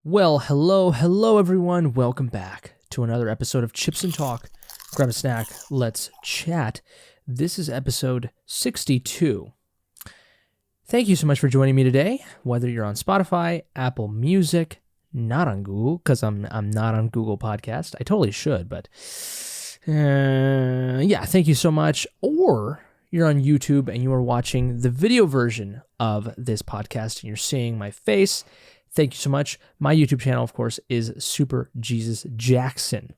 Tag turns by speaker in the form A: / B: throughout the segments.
A: Well, hello everyone. Welcome back to another episode of Chips and Talk. Grab a snack, let's chat. This is episode 62. Thank you so much for joining me today, whether you're on Spotify, Apple Music, not on Google, because I'm not on Google Podcast. I totally should, but yeah, thank you so much. Or you're on YouTube and you are watching the video version of this podcast and you're seeing my face. Thank you so much. My YouTube channel, of course, is superjesusjackson.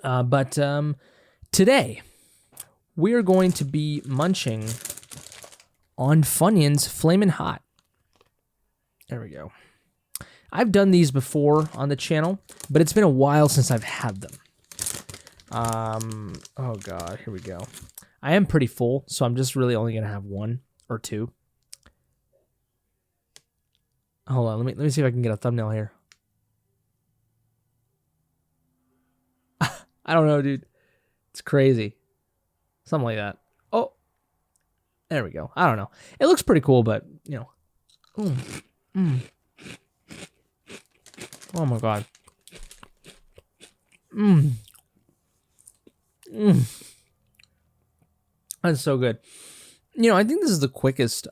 A: But today, we are going to be munching on Funyuns Flamin' Hot. There we go. I've done these before on the channel, but it's been a while since I've had them. Oh God, here we go. I am pretty full, so I'm just really only going to have one or two. Hold on, let me see if I can get a thumbnail here. I don't know, dude. It's crazy. Something like that. Oh, there we go. I don't know. It looks pretty cool, but, you know. Oh, my God. That's so good. You know, I think this is the quickest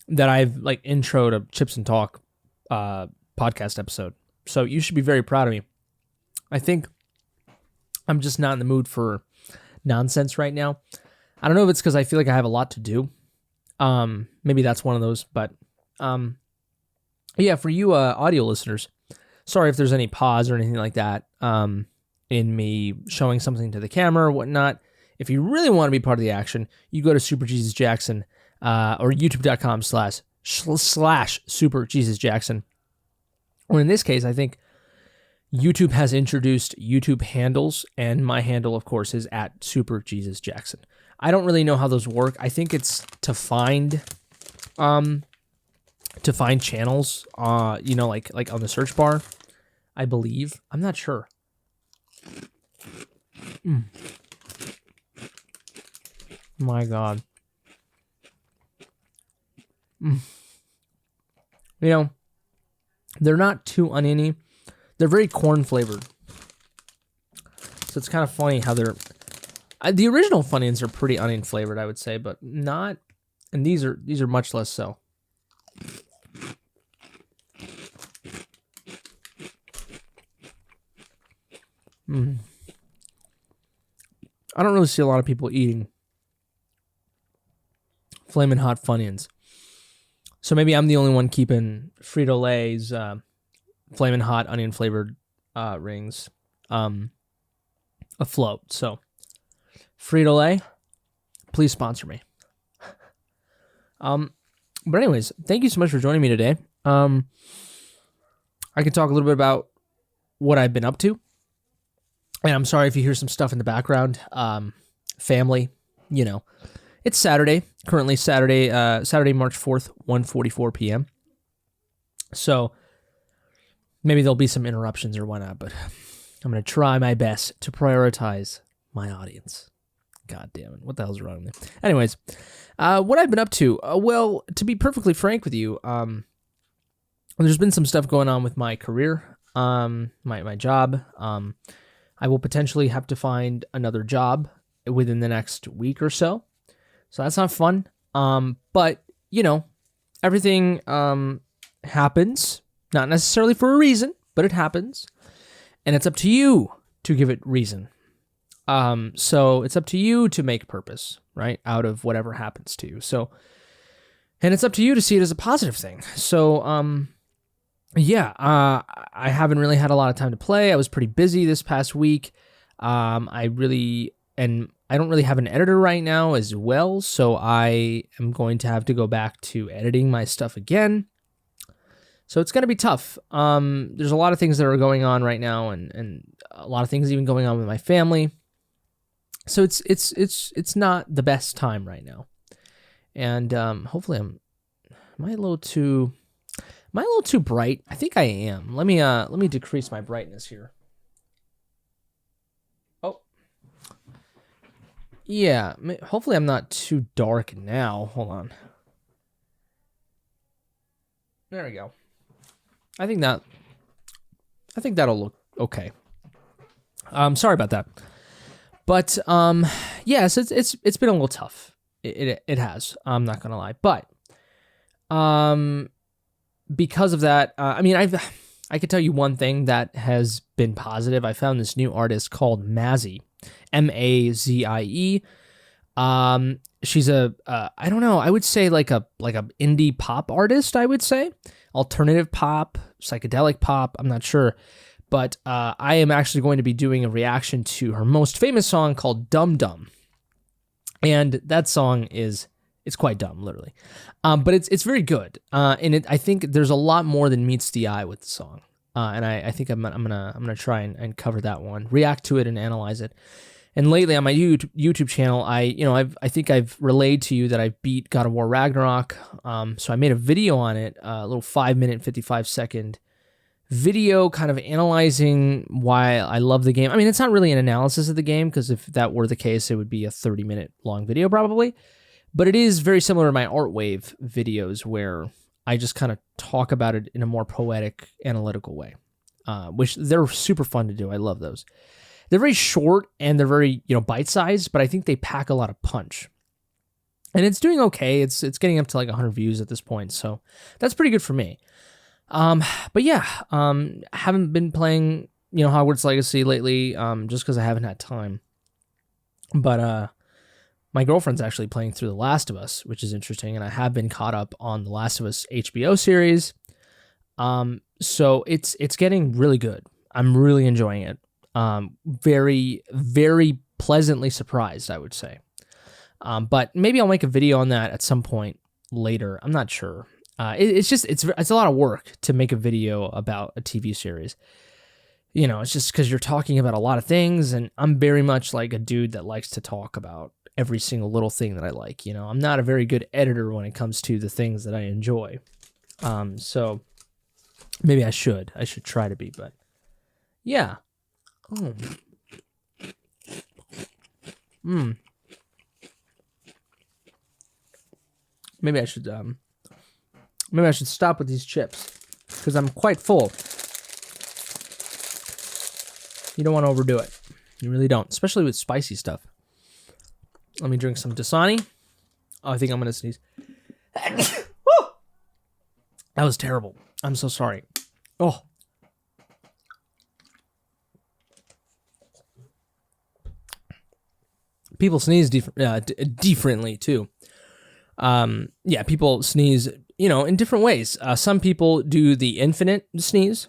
A: that I've introed a Chips and Talk podcast episode. So you should be very proud of me. I think I'm just not in the mood for nonsense right now. I don't know if it's because I feel like I have a lot to do. Maybe that's one of those. But yeah, for you audio listeners, sorry if there's any pause or anything like that in me showing something to the camera or whatnot. If you really want to be part of the action, you go to superjesusjackson or youtube.com/superjesusjackson. Or in this case, I think YouTube has introduced YouTube handles, and my handle, of course, is at superjesusjackson. I don't really know how those work. I think it's to find channels, you know, like on the search bar, I believe. I'm not sure. My God. You know, they're not too oniony. They're very corn flavored. So it's kind of funny how they're... the original Funyuns are pretty onion flavored, I would say, but not... And these are much less so. I don't really see a lot of people eating Flamin' Hot Funyuns. So maybe I'm the only one keeping Frito-Lay's Flamin' Hot onion flavored rings afloat. So Frito-Lay, please sponsor me. But anyways, thank you so much for joining me today. I can talk a little bit about what I've been up to. And I'm sorry if you hear some stuff in the background. Family, you know. It's Saturday, currently Saturday, March 4th, 1:44 p.m. So maybe there'll be some interruptions or whatnot, but I'm going to try my best to prioritize my audience. God damn it. What the hell's wrong with me? Anyways, what I've been up to, well, to be perfectly frank with you, there's been some stuff going on with my career, my job. I will potentially have to find another job within the next week or so. So that's not fun. But, you know, everything happens, not necessarily for a reason, but it happens. And it's up to you to give it reason. So it's up to you to make purpose, right, out of whatever happens to you. So, and it's up to you to see it as a positive thing. So, yeah, I haven't really had a lot of time to play. I was pretty busy this past week. I don't really have an editor right now as well, so I am going to have to go back to editing my stuff again. So it's going to be tough. There's a lot of things that are going on right now, and a lot of things even going on with my family. So it's not the best time right now. And hopefully am I a little too bright? I think I am. Let me decrease my brightness here. Yeah, hopefully I'm not too dark now. Hold on. There we go. I think that'll look okay. Sorry about that. But yes, it's been a little tough. It has. I'm not gonna lie. But because of that, I mean, I could tell you one thing that has been positive. I found this new artist called Mazzie, Mazie. She's I don't know, I would say like a indie pop artist, I would say. Alternative pop, psychedelic pop, I'm not sure. But I am actually going to be doing a reaction to her most famous song called Dum Dum. And that song it's quite dumb, literally. But it's very good. And I think there's a lot more than meets the eye with the song. And I think I'm gonna try and cover that one, react to it and analyze it. And lately on my YouTube channel, I think I've relayed to you that I beat God of War Ragnarok. So I made a video on it, a little 5-minute, 55-second video kind of analyzing why I love the game. I mean, it's not really an analysis of the game, because if that were the case, it would be a 30-minute long video probably. But it is very similar to my Art Wave videos, where I just kind of talk about it in a more poetic, analytical way, which they're super fun to do. I love those. They're very short and they're very, bite-sized, but I think they pack a lot of punch. And it's doing okay. It's getting up to like 100 views at this point, so that's pretty good for me. But yeah, haven't been playing, Hogwarts Legacy lately, just because I haven't had time. But my girlfriend's actually playing through The Last of Us, which is interesting, and I have been caught up on The Last of Us HBO series. So it's getting really good. I'm really enjoying it. Very, very pleasantly surprised, I would say. But maybe I'll make a video on that at some point later. I'm not sure. It's a lot of work to make a video about a TV series. It's just because you're talking about a lot of things, and I'm very much like a dude that likes to talk about every single little thing that I like. I'm not a very good editor when it comes to the things that I enjoy. So maybe I should try to be, but yeah. Oh. Maybe I should stop with these chips, because I'm quite full. You don't want to overdo it. You really don't, especially with spicy stuff. Let me drink some Dasani. Oh, I think I'm going to sneeze. That was terrible. I'm so sorry. Oh. People sneeze differently, too. Yeah, people sneeze, in different ways. Some people do the infinite sneeze.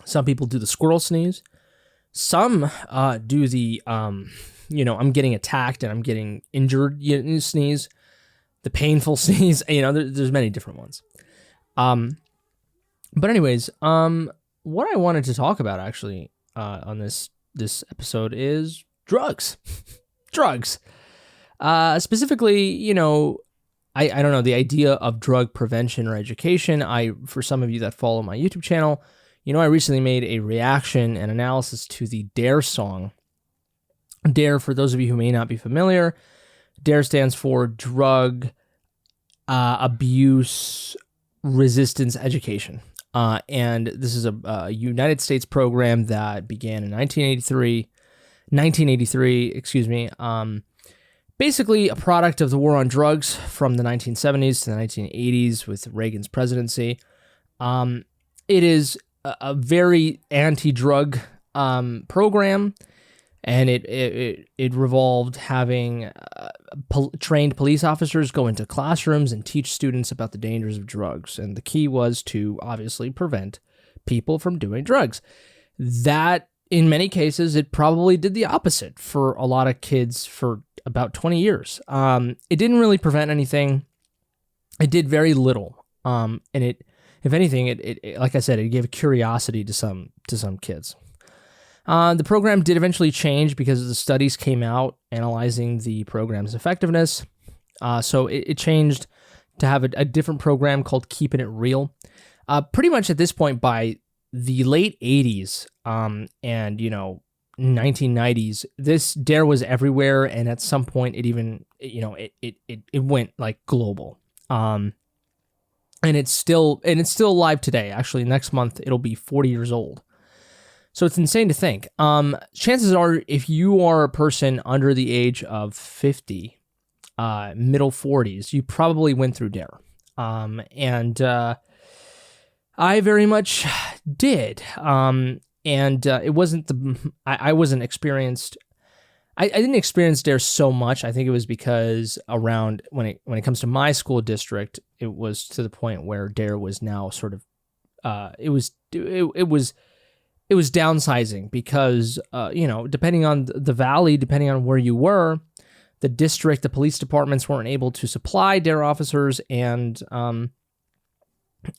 A: Some people do the squirrel sneeze. Some do the, I'm getting attacked and I'm getting injured sneeze. The painful sneeze. There's many different ones. But anyways, what I wanted to talk about actually on this episode is drugs. Drugs. Specifically, I don't know, the idea of drug prevention or education. For some of you that follow my YouTube channel, I recently made a reaction and analysis to the D.A.R.E song. D.A.R.E, for those of you who may not be familiar, D.A.R.E stands for Drug Abuse Resistance Education. And this is a United States program that began in 1983, excuse me. Basically a product of the war on drugs from the 1970s to the 1980s with Reagan's presidency. It is a very anti-drug program, and it revolved having trained police officers go into classrooms and teach students about the dangers of drugs. And the key was to obviously prevent people from doing drugs. That, in many cases, it probably did the opposite for a lot of kids for about 20 years. It didn't really prevent anything. It did very little. And it, if anything, it like I said, it gave curiosity to some kids. The program did eventually change because the studies came out analyzing the program's effectiveness. So it changed to have a different program called Keeping It Real. Pretty much at this point, by the late 80s and 1990s, this D.A.R.E was everywhere, and at some point it even it went like global. and it's still alive today. Actually, next month it'll be 40 years old. So it's insane to think. Chances are, if you are a person under the age of 50, middle 40s, you probably went through D.A.R.E. And I very much did. It wasn't I wasn't experienced. I didn't experience D.A.R.E. so much. I think it was because around when it comes to my school district, it was to the point where D.A.R.E. was now sort of it was downsizing because depending on the valley, depending on where you were, the district, the police departments weren't able to supply D.A.R.E. officers, and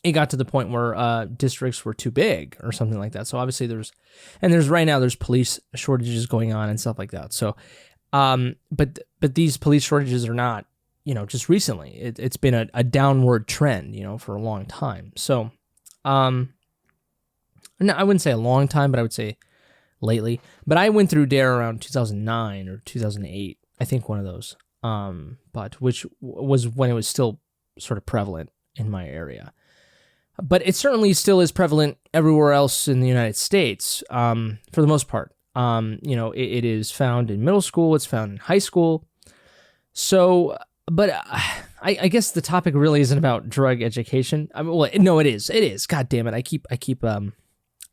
A: it got to the point where districts were too big or something like that. So obviously there's right now there's police shortages going on and stuff like that. So, but these police shortages are not, just recently. It's been a downward trend, for a long time. So, no, I wouldn't say a long time, but I would say lately. But I went through D.A.R.E. around 2009 or 2008, I think one of those. But which was when it was still sort of prevalent in my area. But it certainly still is prevalent everywhere else in the United States, for the most part. It is found in middle school. It's found in high school. So, but I guess the topic really isn't about drug education. I mean, well, no, it is. It is. God damn it! I keep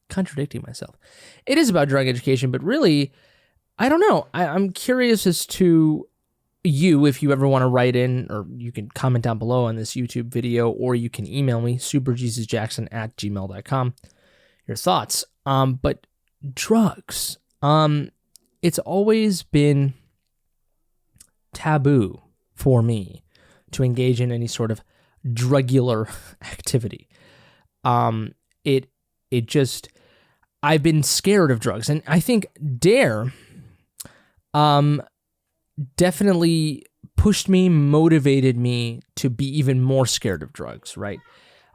A: contradicting myself. It is about drug education, but really, I don't know. I'm curious as to you, if you ever want to write in, or you can comment down below on this YouTube video, or you can email me, superjesusjackson@gmail.com, your thoughts. But drugs, it's always been taboo for me to engage in any sort of drugular activity. It just, I've been scared of drugs, and I think D.A.R.E. Definitely pushed me, motivated me to be even more scared of drugs, right?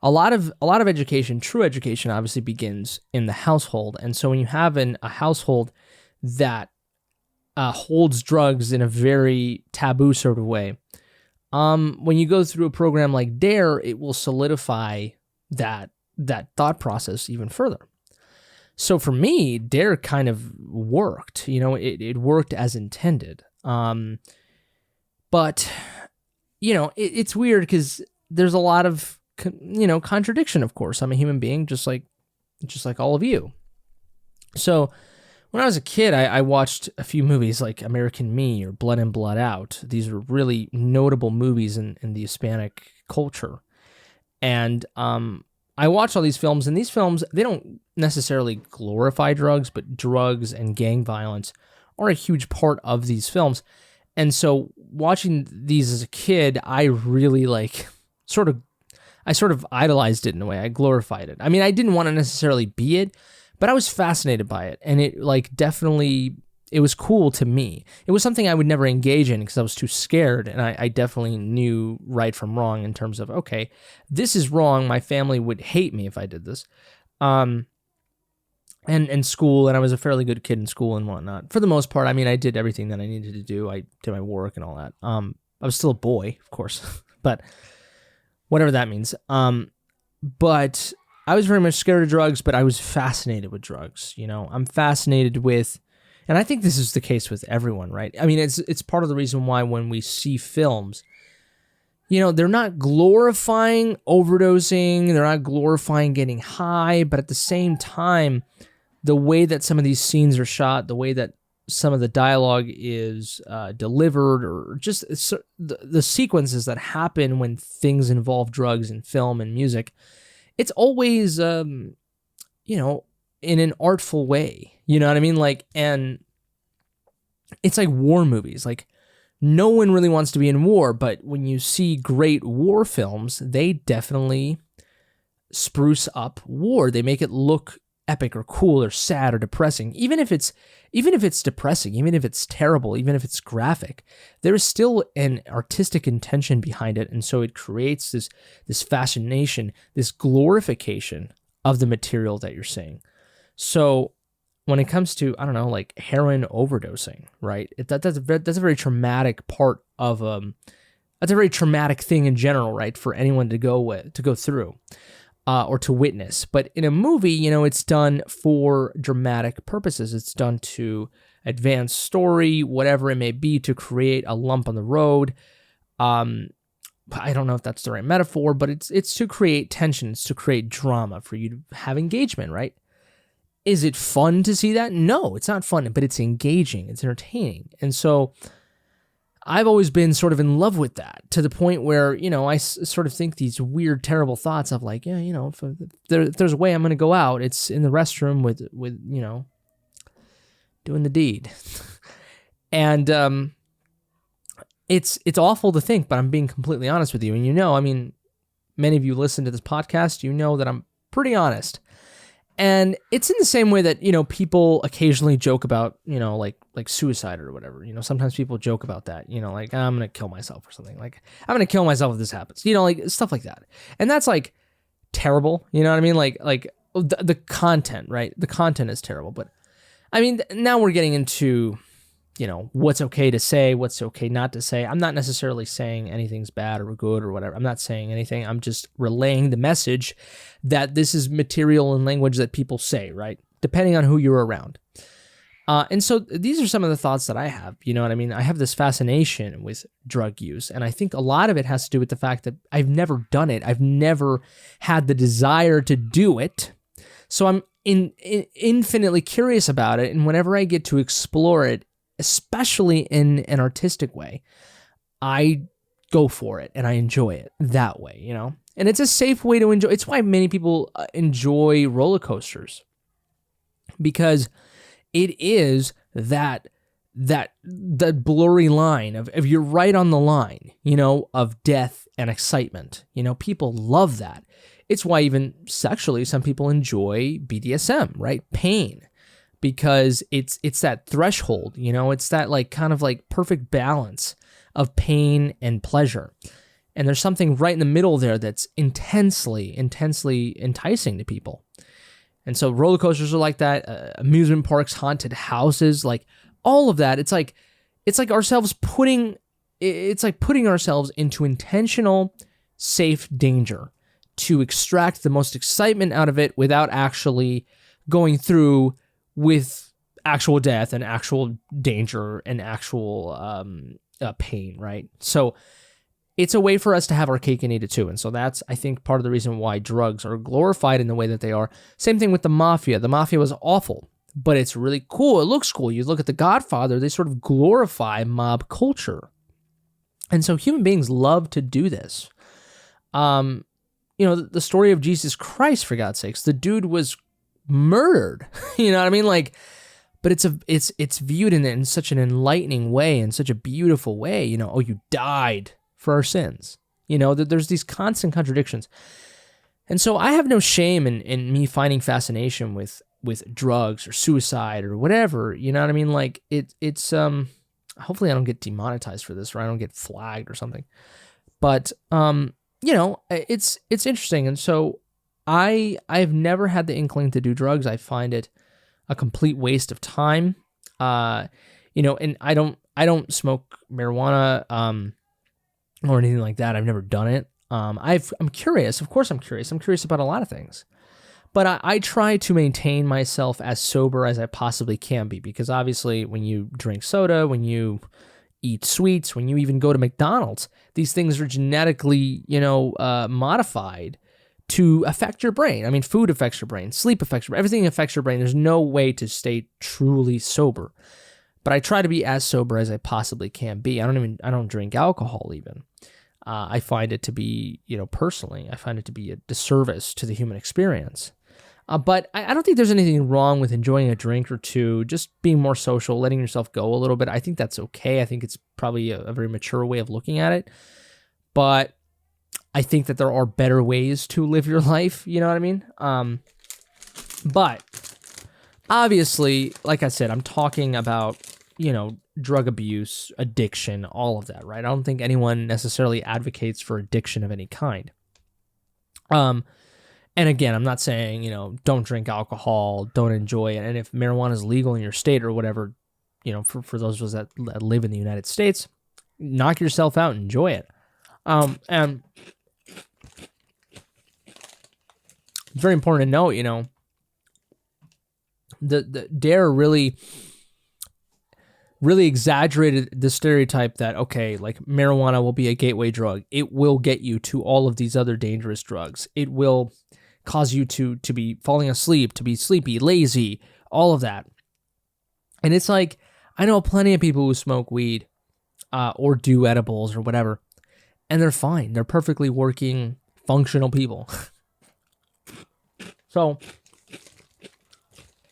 A: A lot of education, true education, obviously begins in the household. And so when you have a household that holds drugs in a very taboo sort of way, when you go through a program like D.A.R.E., it will solidify that thought process even further. So for me, D.A.R.E. kind of worked. It worked as intended. But it's weird because there's a lot of contradiction. Of course, I'm a human being, just like all of you. So when I was a kid, I watched a few movies like American Me or Blood In, Blood Out. These were really notable movies in the Hispanic culture, and I watched all these films. And these films, they don't necessarily glorify drugs, but drugs and gang violence are a huge part of these films. And so watching these as a kid, I really sort of idolized it in a way. I glorified it. I mean, I didn't want to necessarily be it, but I was fascinated by it. And it definitely, it was cool to me. It was something I would never engage in because I was too scared. And I definitely knew right from wrong in terms of, okay, this is wrong. My family would hate me if I did this. And school, and I was a fairly good kid in school and whatnot. For the most part, I mean, I did everything that I needed to do. I did my work and all that. I was still a boy, of course, but whatever that means. But I was very much scared of drugs, but I was fascinated with drugs. I'm fascinated with, and I think this is the case with everyone, right? I mean, it's part of the reason why when we see films, they're not glorifying overdosing, they're not glorifying getting high, but at the same time, the way that some of these scenes are shot, the way that some of the dialogue is delivered, or just the sequences that happen when things involve drugs in film and music, it's always, in an artful way. You know what I mean? And it's like war movies. No one really wants to be in war, but when you see great war films, they definitely spruce up war. They make it look epic or cool or sad or depressing. Even if it's depressing, even if it's terrible, even if it's graphic, there is still an artistic intention behind it, and so it creates this fascination, this glorification of the material that you're seeing. So when it comes to, I don't know, heroin overdosing, right? That's a very traumatic part of that's a very traumatic thing in general, right? For anyone to go through or to witness. But in a movie, it's done for dramatic purposes. It's done to advance story, whatever it may be, to create a lump on the road. I don't know if that's the right metaphor, but it's to create tension, it's to create drama, for you to have engagement, right? Is it fun to see that? No, it's not fun, but it's engaging, it's entertaining. And so I've always been sort of in love with that, to the point where, I sort of think these weird, terrible thoughts of like, if there's a way I'm going to go out, it's in the restroom with doing the deed. And it's awful to think, but I'm being completely honest with you. And many of you listen to this podcast, that I'm pretty honest. And it's in the same way that, people occasionally joke about, like suicide or whatever. Sometimes people joke about that, like, I'm going to kill myself or something. Like, I'm going to kill myself if this happens, like stuff like that. And that's like terrible, you know what I mean? Like the content, right? The content is terrible. But now we're getting into, what's okay to say, what's okay not to say. I'm not necessarily saying anything's bad or good or whatever. I'm not saying anything. I'm just relaying the message that this is material and language that people say, right? Depending on who you're around. And so these are some of the thoughts that I have, you know what I mean? I have this fascination with drug use, and I think a lot of it has to do with the fact that I've never done it. I've never had the desire to do it. So I'm infinitely curious about it, and whenever I get to explore it, especially in an artistic way, I go for it and I enjoy it that way, And it's a safe way to enjoy. It's why many people enjoy roller coasters, because it is that blurry line of you're right on the line, of death and excitement. People love that. It's why even sexually, some people enjoy BDSM, right? Pain. Because it's that threshold, it's that like kind of like perfect balance of pain and pleasure. And there's something right in the middle there that's intensely enticing to people. And so roller coasters are like that, amusement parks, haunted houses, like all of that. It's like putting ourselves into intentional, safe danger to extract the most excitement out of it without actually going through with actual death and actual danger and actual pain, right? So it's a way for us to have our cake and eat it too. And so that's, I think, part of the reason why drugs are glorified in the way that they are. Same thing with the mafia. The mafia was awful, but it's really cool. It looks cool. You look at The Godfather, they sort of glorify mob culture. And so human beings love to do this. The story of Jesus Christ, for God's sakes, the dude was murdered, you know what I mean? Like, but it's viewed in such an enlightening way, in such a beautiful way, you died for our sins, that there's these constant contradictions. And so I have no shame in me finding fascination with drugs or suicide or whatever, you know what I mean? Like it's hopefully I don't get demonetized for this, or I don't get flagged or something, but it's interesting. And so I've never had the inkling to do drugs. I find it a complete waste of time. And I don't smoke marijuana or anything like that. I've never done it. I'm curious. Of course I'm curious. I'm curious about a lot of things. But I try to maintain myself as sober as I possibly can be, because obviously when you drink soda, when you eat sweets, when you even go to McDonald's, these things are genetically, modified to affect your brain. Food affects your brain, sleep affects your brain, everything affects your brain. There's no way to stay truly sober. But I try to be as sober as I possibly can be. I don't drink alcohol even. I find it to be, personally, I find it to be a disservice to the human experience. But I don't think there's anything wrong with enjoying a drink or two, just being more social, letting yourself go a little bit. I think that's okay. I think it's probably a very mature way of looking at it. But I think that there are better ways to live your life, you know what I mean? But obviously, like I said, I'm talking about, drug abuse, addiction, all of that, right? I don't think anyone necessarily advocates for addiction of any kind. And again, I'm not saying, don't drink alcohol, don't enjoy it. And if marijuana is legal in your state or whatever, for those of us that live in the United States, knock yourself out and enjoy it. And it's very important to note, the D.A.R.E really exaggerated the stereotype that, okay, like marijuana will be a gateway drug. It will get you to all of these other dangerous drugs. It will cause you to be falling asleep, to be sleepy, lazy, all of that. And it's like, I know plenty of people who smoke weed or do edibles or whatever, and they're fine. They're perfectly working, functional people. So,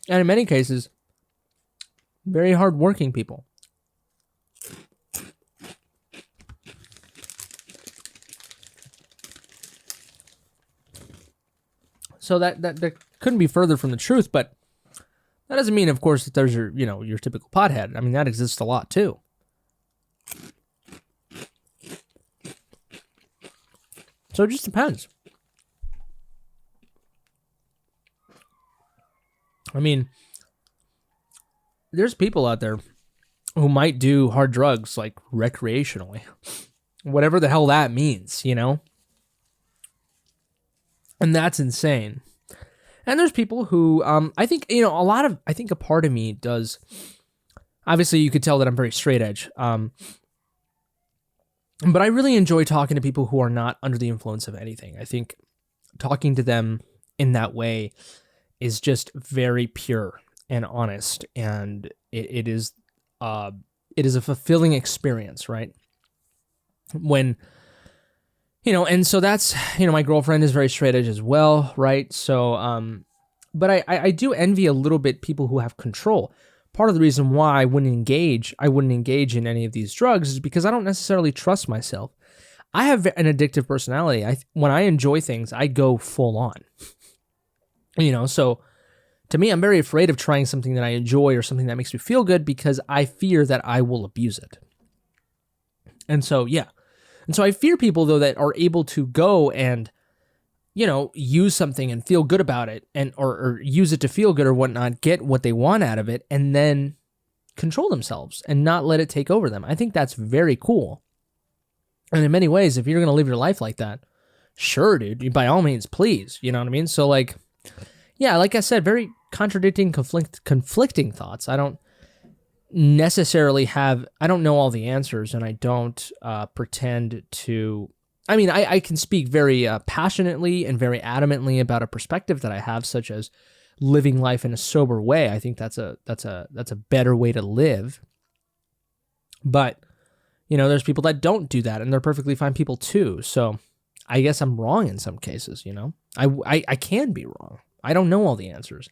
A: and in many cases, very hardworking people. So that couldn't be further from the truth, but that doesn't mean, of course, that there's your typical pothead. I mean, that exists a lot too. So it just depends. I mean, there's people out there who might do hard drugs like recreationally, whatever the hell that means, And that's insane. And there's people who, I think, I think a part of me does, obviously you could tell that I'm very straight edge. But I really enjoy talking to people who are not under the influence of anything. I think talking to them in that way is just very pure and honest, and it is a fulfilling experience, right? When, and so that's, my girlfriend is very straight edge as well, right? So, but I do envy a little bit people who have control. Part of the reason why I wouldn't engage in any of these drugs is because I don't necessarily trust myself. I have an addictive personality. When I enjoy things, I go full on. So to me, I'm very afraid of trying something that I enjoy or something that makes me feel good because I fear that I will abuse it. And so, yeah. And so I fear people, though, that are able to go and, use something and feel good about it and or use it to feel good or whatnot, get what they want out of it, and then control themselves and not let it take over them. I think that's very cool. And in many ways, if you're going to live your life like that, sure, dude, by all means, please. You know what I mean? So, like, yeah, like I said, very contradicting, conflicting thoughts. I don't necessarily I don't know all the answers, and I don't pretend to. I mean, I can speak very passionately and very adamantly about a perspective that I have, such as living life in a sober way. I think that's a better way to live. But there's people that don't do that, and they're perfectly fine people too. So I guess I'm wrong in some cases. I can be wrong. I don't know all the answers.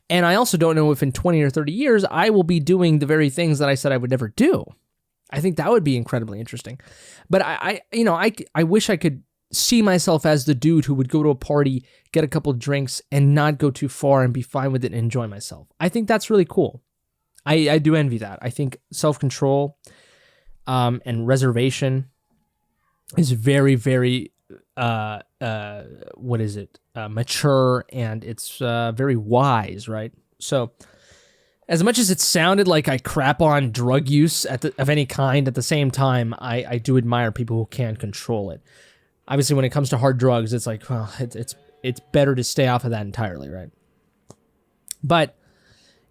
A: And I also don't know if in 20 or 30 years I will be doing the very things that I said I would never do. I think that would be incredibly interesting. But I wish I could see myself as the dude who would go to a party, get a couple of drinks, and not go too far and be fine with it and enjoy myself. I think that's really cool. I do envy that. I think self-control and reservation is very, very mature, and it's very wise, right? So as much as it sounded like I crap on drug use of any kind, at the same time, I do admire people who can control it. Obviously, when it comes to hard drugs, it's like, well, it's better to stay off of that entirely, right? But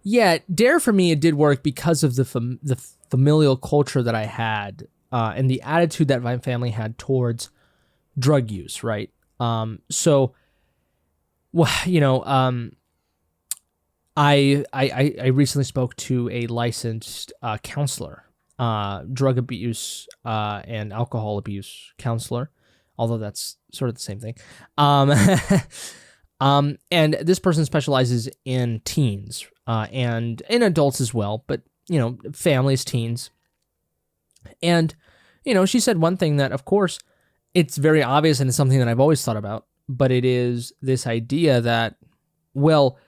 A: yeah, D.A.R.E for me, it did work because of the familial culture that I had and the attitude that my family had towards drug use, right? So, well, I recently spoke to a licensed counselor, drug abuse and alcohol abuse counselor, although that's sort of the same thing. And this person specializes in teens and in adults as well, but families, teens. And she said one thing that, of course, it's very obvious and it's something that I've always thought about, but it is this idea that, well,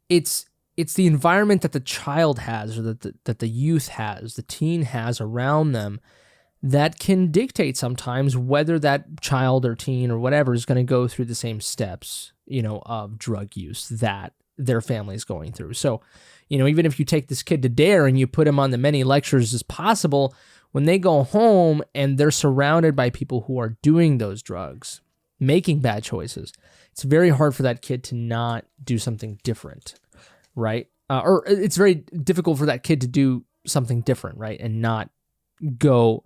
A: it's the environment that the child has, or that the youth has, the teen has around them, that can dictate sometimes whether that child or teen or whatever is going to go through the same steps, of drug use that their family is going through. So, even if you take this kid to D.A.R.E and you put him on the many lectures as possible, when they go home and they're surrounded by people who are doing those drugs, making bad choices, it's very hard for that kid to not do something different, right? Or it's very difficult for that kid to do something different, right? And not go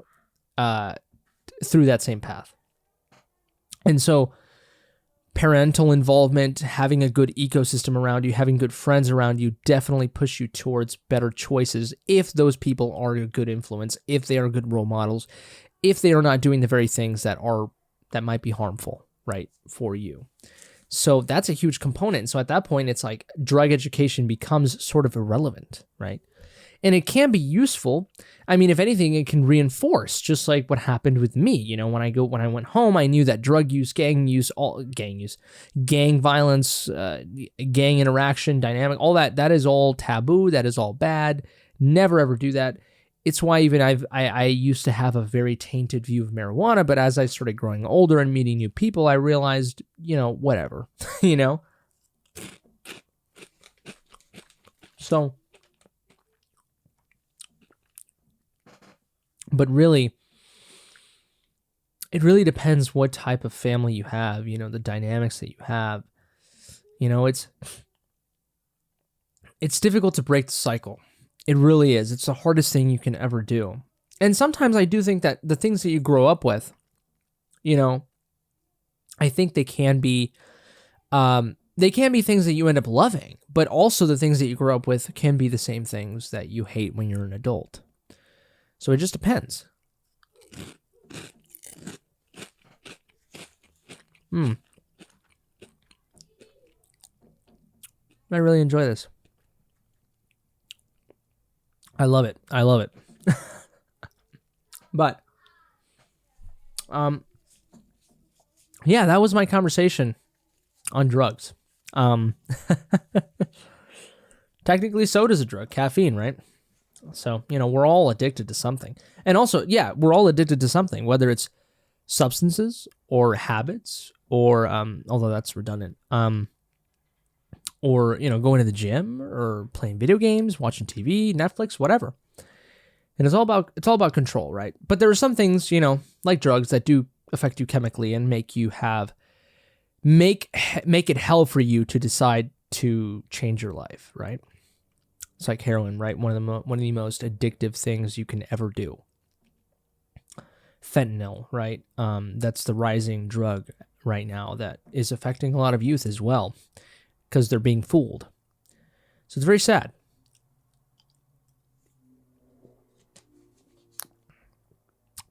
A: through that same path. And so parental involvement, having a good ecosystem around you, having good friends around you definitely push you towards better choices if those people are a good influence, if they are good role models, if they are not doing the very things that might be harmful, right, for you. So that's a huge component. So at that point, it's like drug education becomes sort of irrelevant, right? And it can be useful. I mean, if anything, it can reinforce, just like what happened with me. You know, when I went home, I knew that drug use, gang violence, gang interaction, dynamic, all that is all taboo. That is all bad. Never ever do that. It's why even I used to have a very tainted view of marijuana, but as I started growing older and meeting new people, I realized, whatever, So, but really, it really depends what type of family you have, the dynamics that you have. It's difficult to break the cycle. It really is. It's the hardest thing you can ever do. And sometimes I do think that the things that you grow up with, I think they can be things that you end up loving, but also the things that you grow up with can be the same things that you hate when you're an adult. So it just depends. I really enjoy this. I love it. But, yeah, that was my conversation on drugs. Technically, soda's a drug, caffeine, right? So, we're all addicted to something. And also, yeah, we're all addicted to something, whether it's substances or habits or, although that's redundant, or, going to the gym or playing video games, watching TV, Netflix, whatever. And it's all about control, right? But there are some things, like drugs that do affect you chemically and make it hell for you to decide to change your life, right? It's like heroin, right? One of the most addictive things you can ever do. Fentanyl, right? That's the rising drug right now that is affecting a lot of youth as well because they're being fooled. So it's very sad.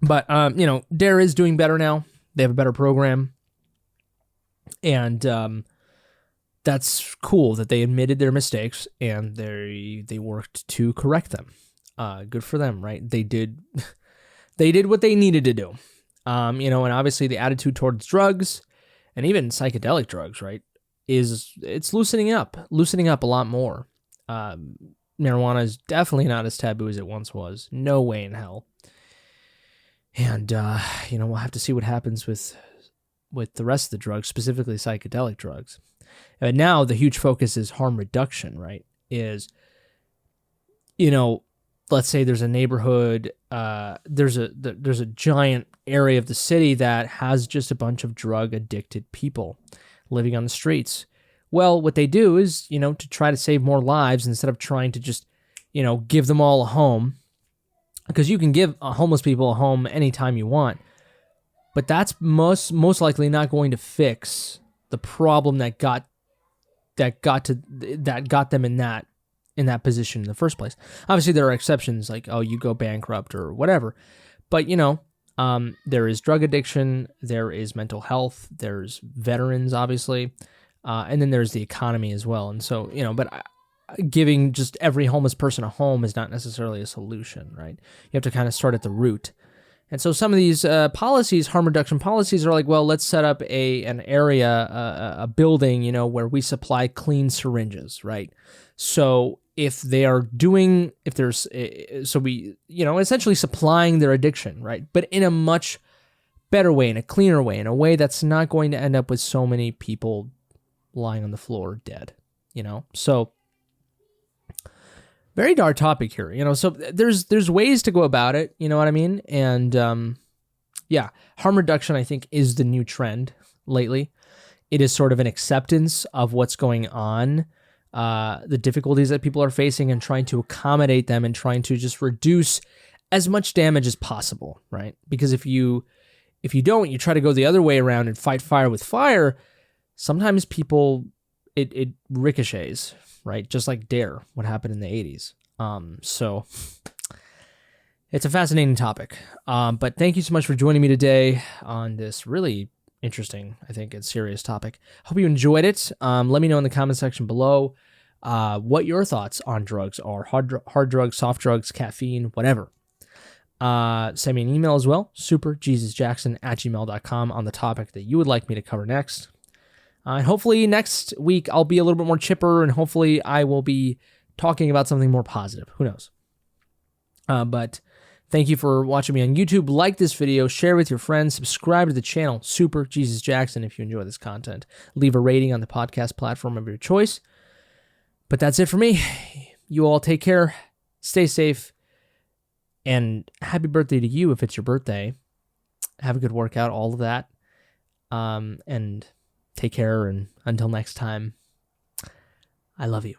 A: But, D.A.R.E is doing better now. They have a better program. And that's cool that they admitted their mistakes and they worked to correct them. Good for them, right? They did what they needed to do. And obviously the attitude towards drugs and even psychedelic drugs, right, it's loosening up a lot more. Marijuana is definitely not as taboo as it once was. No way in hell. And, we'll have to see what happens with the rest of the drugs, specifically psychedelic drugs. And now the huge focus is harm reduction, right? Let's say there's a neighborhood, there's a giant area of the city that has just a bunch of drug addicted people living on the streets. Well, what they do is, to try to save more lives instead of trying to just, give them all a home. Because you can give homeless people a home anytime you want, but that's most likely not going to fix the problem that got them in that position in the first place. Obviously, there are exceptions, like you go bankrupt or whatever, but there is drug addiction, there is mental health, there's veterans, obviously, and then there's the economy as well. And so but giving just every homeless person a home is not necessarily a solution, right? You have to kind of start at the root. And so some of these policies, harm reduction policies, are like, well, let's set up an area, a building, where we supply clean syringes, right? So essentially supplying their addiction, right? But in a much better way, in a cleaner way, in a way that's not going to end up with so many people lying on the floor dead, So very dark topic here, so there's ways to go about it, you know what I mean? And yeah, harm reduction, I think, is the new trend lately. It is sort of an acceptance of what's going on, the difficulties that people are facing, and trying to accommodate them and trying to just reduce as much damage as possible, right? Because if you don't, you try to go the other way around and fight fire with fire, sometimes people, it ricochets, right? Just like D.A.R.E, what happened in the 80s. So it's a fascinating topic. But thank you so much for joining me today on this really interesting, I think, and serious topic. Hope you enjoyed it. Let me know in the comment section below what your thoughts on drugs are. Hard drugs, soft drugs, caffeine, whatever. Send me an email as well, superjesusjackson@gmail.com, on the topic that you would like me to cover next. And hopefully next week I'll be a little bit more chipper, and hopefully I will be talking about something more positive. Who knows? But thank you for watching me on YouTube. Like this video, share with your friends, subscribe to the channel, Super Jesus Jackson, if you enjoy this content. Leave a rating on the podcast platform of your choice. But that's it for me. You all take care, stay safe, and happy birthday to you if it's your birthday. Have a good workout, all of that. And take care, and until next time, I love you.